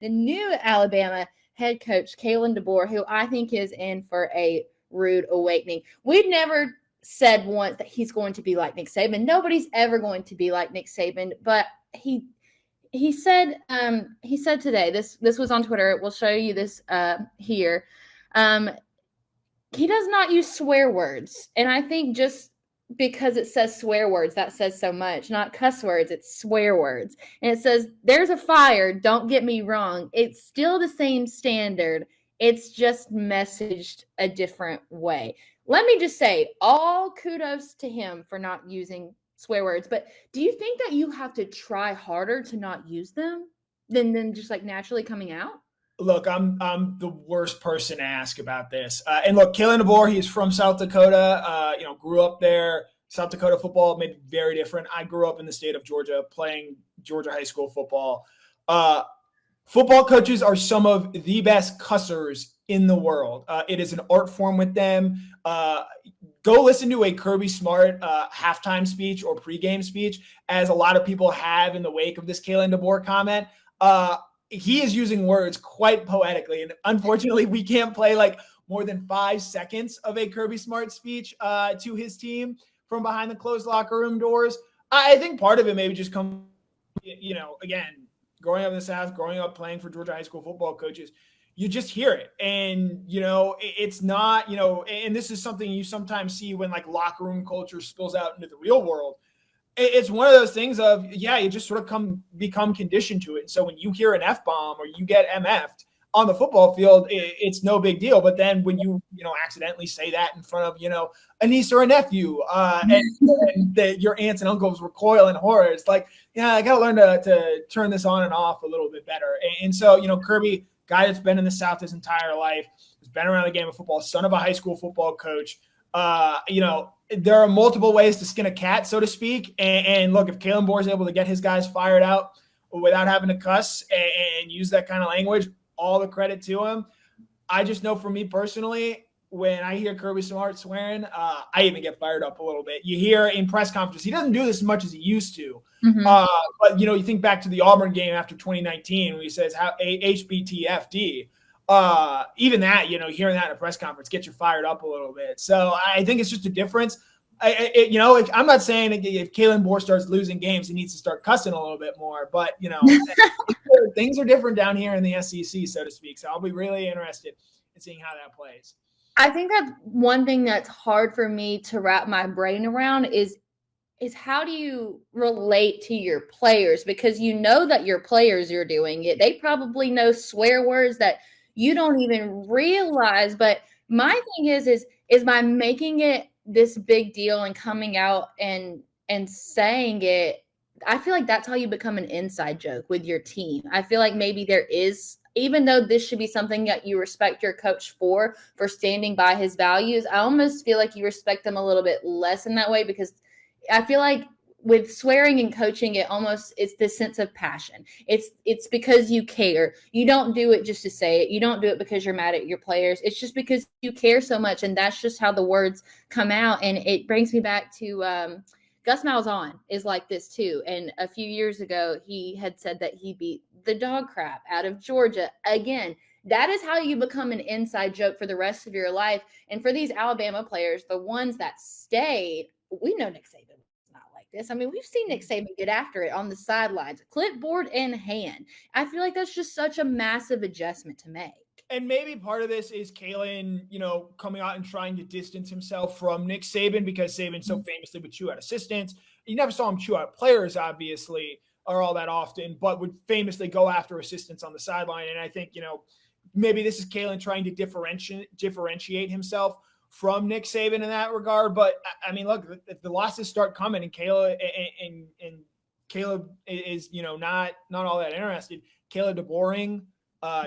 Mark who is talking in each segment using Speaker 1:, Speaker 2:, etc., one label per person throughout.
Speaker 1: the new Alabama head coach, Kalen DeBoer, who I think is in for a rude awakening. We've never said once that he's going to be like Nick Saban. Nobody's ever going to be like Nick Saban, but he said today, this was on Twitter. We'll show you this here. He does not use swear words, and I think just because it says swear words, that says so much. Not cuss words, it's swear words. And it says, there's a fire, don't get me wrong. It's still the same standard. It's just messaged a different way. Let me just say, all kudos to him for not using swear words. But do you think that you have to try harder to not use them than just like naturally coming out?
Speaker 2: Look, I'm the worst person to ask about this. And look, Kalen DeBoer, he's from South Dakota. Grew up there. South Dakota football may be very different. I grew up in the state of Georgia playing Georgia high school football. Football coaches are some of the best cussers in the world. It is an art form with them. Go listen to a Kirby Smart halftime speech or pregame speech, as a lot of people have in the wake of this Kalen DeBoer comment. He is using words quite poetically, and unfortunately, we can't play like more than 5 seconds of a Kirby Smart speech to his team from behind the closed locker room doors. I think part of it maybe just comes, again, growing up in the South, growing up playing for Georgia high school football coaches, you just hear it. And, it's not, and this is something you sometimes see when like locker room culture spills out into the real world. It's one of those things of, you just sort of become conditioned to it. And so when you hear an F-bomb or you get MF'd on the football field, it's no big deal. But then when you accidentally say that in front of, a niece or a nephew, and your aunts and uncles recoil in horror, it's like, I got to learn to turn this on and off a little bit better. And so, Kirby, guy that's been in the South his entire life, has been around the game of football, son of a high school football coach, there are multiple ways to skin a cat, so to speak. And look, if Kalen DeBoer is able to get his guys fired out without having to cuss and use that kind of language, all the credit to him. I just know for me personally, when I hear Kirby Smart swearing, I even get fired up a little bit. You hear in press conferences, he doesn't do this as much as he used to. Mm-hmm. But, you think back to the Auburn game after 2019 when he says how HBTFD. Even that, hearing that in a press conference gets you fired up a little bit. So I think it's just a difference. I'm not saying if Kalen DeBoer starts losing games, he needs to start cussing a little bit more. But, things are different down here in the SEC, so to speak. So I'll be really interested in seeing how that plays.
Speaker 1: I think that's one thing that's hard for me to wrap my brain around is how do you relate to your players? Because that your players are doing it. They probably know swear words that you don't even realize. But my thing is by making it this big deal and coming out and saying it, I feel like that's how you become an inside joke with your team. I feel like maybe there is, even though this should be something that you respect your coach for standing by his values, I almost feel like you respect them a little bit less in that way, because I feel like with swearing and coaching, it's this sense of passion. It's because you care. You don't do it just to say it. You don't do it because you're mad at your players. It's just because you care so much, and that's just how the words come out. And it brings me back to Gus Malzahn is like this too. And a few years ago, he had said that he beat the dog crap out of Georgia. Again, that is how you become an inside joke for the rest of your life. And for these Alabama players, the ones that stayed, we know Nick Saban was not like this. I mean, we've seen Nick Saban get after it on the sidelines, clipboard in hand. I feel like that's just such a massive adjustment to make.
Speaker 2: And maybe part of this is Kalen, coming out and trying to distance himself from Nick Saban, because Saban so famously would chew out assistants. You never saw him chew out players, obviously, or all that often, but would famously go after assistants on the sideline. And I think, maybe this is Kalen trying to differentiate himself from Nick Saban in that regard. But I mean, look, if the losses start coming and Caleb is, not all that interested, Kalen DeBoering,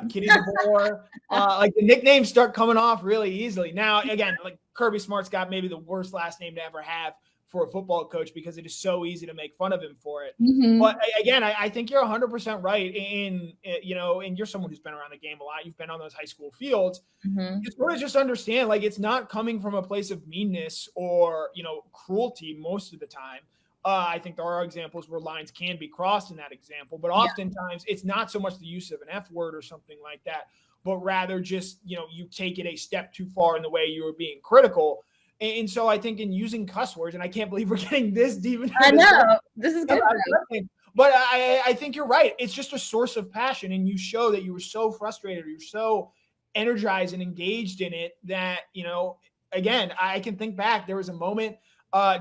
Speaker 2: Kitty DeBoer, like the nicknames start coming off really easily. Now, again, like Kirby Smart's got maybe the worst last name to ever have for a football coach, because it is so easy to make fun of him for it. Mm-hmm. But again, I think you're 100% right in, and you're someone who's been around the game a lot. You've been on those high school fields. Mm-hmm. You sort of just understand, like, it's not coming from a place of meanness or, cruelty most of the time. I think there are examples where lines can be crossed in that example, but oftentimes it's not so much the use of an F word or something like that, but rather just, you take it a step too far in the way you were being critical. And so I think in using cuss words, and I can't believe we're getting this deep into
Speaker 1: I know. This is good.
Speaker 2: But I think you're right. It's just a source of passion, and you show that you were so frustrated, you're so energized and engaged in it that, again, I can think back. There was a moment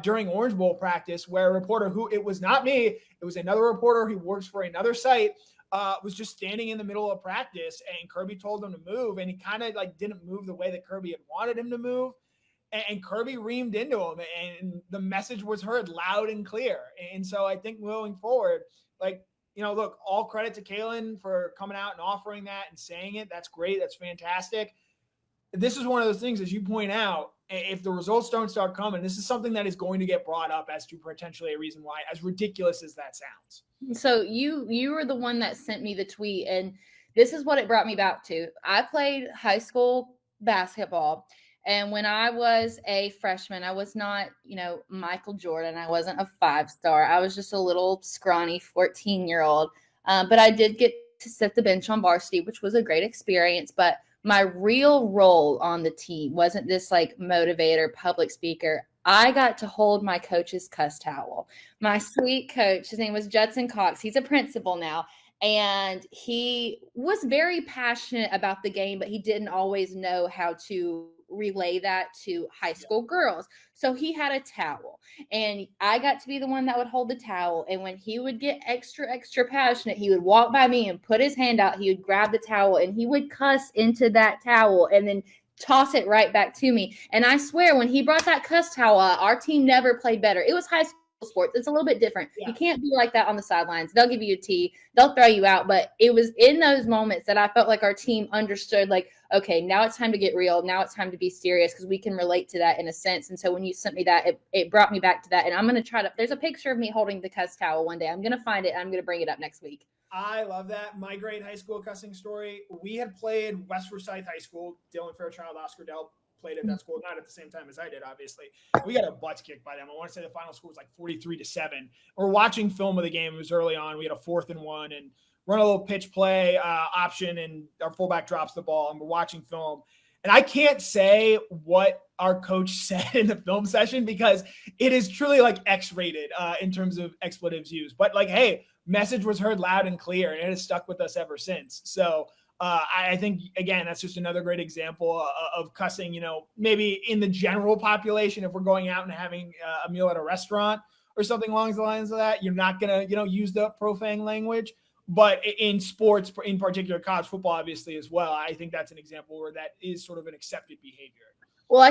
Speaker 2: during Orange Bowl practice where a reporter it was not me, it was another reporter who works for another site, was just standing in the middle of practice, and Kirby told him to move, and he kind of didn't move the way that Kirby had wanted him to move. And Kirby reamed into him, and the message was heard loud and clear. And so I think moving forward, look, all credit to Kalen for coming out and offering that and saying it. That's great. That's fantastic. This is one of those things, as you point out, if the results don't start coming, this is something that is going to get brought up as to potentially a reason why, as ridiculous as that sounds.
Speaker 1: So you were the one that sent me the tweet, and this is what it brought me back to. I played high school basketball. And when I was a freshman, I was not, Michael Jordan. I wasn't a 5-star. I was just a little scrawny 14-year-old. But I did get to sit the bench on varsity, which was a great experience. But my real role on the team wasn't this motivator, public speaker. I got to hold my coach's cuss towel. My sweet coach, his name was Judson Cox. He's a principal now. And he was very passionate about the game, but he didn't always know how to relay that to high school girls. So he had a towel, and I got to be the one that would hold the towel. And when he would get extra passionate, he would walk by me and put his hand out. He would grab the towel and he would cuss into that towel and then toss it right back to me. And I swear, when he brought that cuss towel out, our team never played better. It was high school sports. It's a little bit different. Yeah. You can't be like that on the sidelines. They'll give you a tee. They'll throw you out. But it was in those moments that I felt like our team understood, okay, now it's time to get real. Now it's time to be serious, because we can relate to that in a sense. And so when you sent me that, it brought me back to that. And I'm going to try to – there's a picture of me holding the cuss towel one day. I'm going to find it, and I'm going to bring it up next week.
Speaker 2: I love that. My great high school cussing story. We had played West Forsyth High School. Dylan Fairchild, Oscar Dell played at that school, not at the same time as I did, obviously. We got our butts kicked by them. I want to say the final score was 43-7. We're watching film of the game. It was early on. We had a 4th and 1 and run a little pitch play option, and our fullback drops the ball, and we're watching film. And I can't say what our coach said in the film session, because it is truly X-rated in terms of expletives used. But hey, message was heard loud and clear, and it has stuck with us ever since. So I think, again, that's just another great example of cussing, maybe in the general population. If we're going out and having a meal at a restaurant or something along the lines of that, you're not going to, use the profane language. But in sports, in particular college football, obviously, as well, I think that's an example where that is sort of an accepted behavior.
Speaker 1: Well, I can